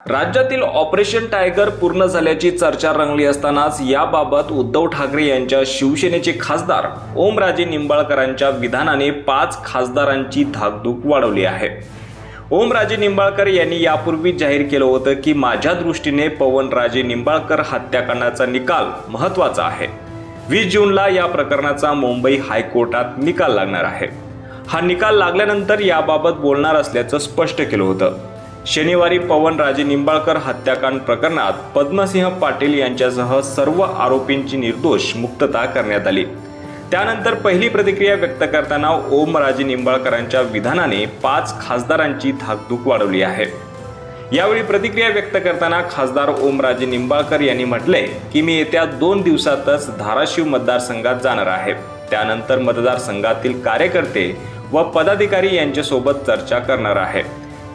राज्यातील operation tiger पूर्ण झाल्याची चर्चा रंगली असतानाच याबाबत उद्धव ठाकरे यांच्या शिवसेनेचे खासदार ओमराजे निंबाळकरांच्या विधानाने 5 खासदारांची धाकधूक वाढवली आहे। ओमराजे निंबाळकर यांनी यापूर्वी जाहीर केलं होतं की माझ्या दृष्टीने पवनराजे निंबाळकर हत्याकांडाचा निकाल महत्त्वाचा आहे। 20 जूनला या प्रकरणाचा मुंबई हायकोर्टात निकाल लागणार आहे। हा निकाल लागल्यानंतर याबाबत बोलणार असल्याचं स्पष्ट केलं होतं। शनिवारी पवनराजे निंबाळकर हत्याकांड प्रकरणात पद्मसिंह पाटील यांच्यासह सर्व आरोपींची निर्दोष मुक्तता करण्यात आली। त्यानंतर पहिली प्रतिक्रिया व्यक्त करताना ओमराजे निंबाळकरांच्या विधानाने 5 खासदारांची धाकधूक वाढवली आहे। यावेळी प्रतिक्रिया व्यक्त करताना खासदार ओमराजे निंबाळकर यांनी म्हटले की मी येत्या 2 दिवसातच धाराशिव मतदारसंघात जाणार आहे। त्यानंतर मतदारसंघातील कार्यकर्ते व पदाधिकारी यांच्यासोबत चर्चा करणार आहे।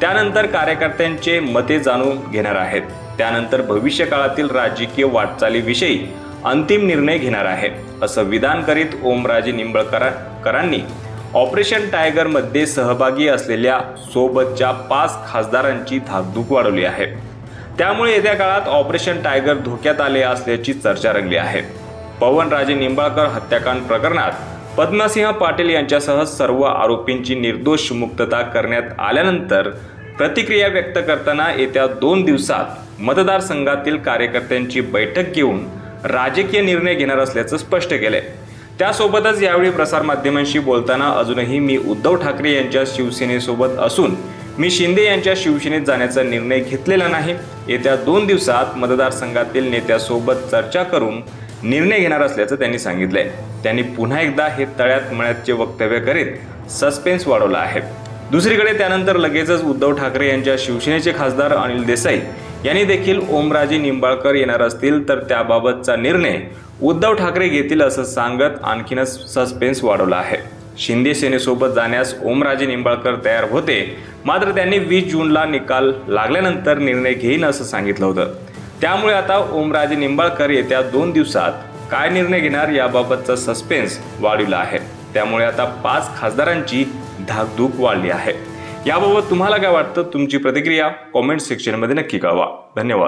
त्यानंतर कार्यकर्त्यांचे मते जाणून घेणार आहेत। त्यानंतर भविष्यकाळातील राजकीय वाटचालीविषयी अंतिम निर्णय घेणार आहे, असं विधान करीत ओमराजे निंबाळकरांनी ऑपरेशन टायगर मध्ये सहभागी असलेल्या सोबतच्या 5 खासदारांची धाकधूक वाढवली आहे। त्यामुळे येत्या काळात ऑपरेशन टायगर धोक्यात आले असल्याची चर्चा रंगली आहे। पवनराजे निंबाळकर हत्याकांड प्रकरणात पद्मसिंह पाटील यांच्यासह सर्व आरोपींची निर्दोष मुक्तता करण्यात आल्यानंतर प्रतिक्रिया व्यक्त करताना येत्या 2 दिवसात मतदारसंघातील कार्यकर्त्यांची बैठक घेऊन राजकीय निर्णय घेणार असल्याचं स्पष्ट केलंय। त्यासोबतच यावेळी प्रसारमाध्यमांशी बोलताना अजूनही मी उद्धव ठाकरे यांच्या शिवसेनेसोबत असून मी शिंदे यांच्या शिवसेनेत जाण्याचा निर्णय घेतलेला नाही। येत्या 2 दिवसात मतदारसंघातील नेत्यासोबत चर्चा करून निर्णय घेणार असल्याचं त्यांनी सांगितलंय। त्यांनी पुन्हा एकदा हे तळ्यात मळ्यातचे वक्तव्य करीत सस्पेन्स वाढवला आहे। दुसरीकडे त्यानंतर लगेचच उद्धव ठाकरे यांच्या शिवसेनेचे खासदार अनिल देसाई यांनी देखील ओमराजे निंबाळकर येणार असतील तर त्याबाबतचा निर्णय उद्धव ठाकरे घेतील असं सांगत आणखीनच सस्पेन्स वाढवला आहे। शिंदे सेनेसोबत जाण्यास ओमराजे निंबाळकर तयार होते, मात्र त्यांनी 20 जूनला निकाल लागल्यानंतर निर्णय घेईन असं सांगितलं होतं। त्यामुळे आता ओमराजे निंबाळकर येत्या 2 दिवसात काय निर्णय घेणार याबाबतचा सस्पेन्स वाढविला आहे। त्यामुळे आता 5 खासदारांची धाकधूक वाढली आहे। याबाबत तुम्हाला काय वाटतं? तुमची प्रतिक्रिया कॉमेंट सेक्शनमध्ये नक्की कळवा। धन्यवाद।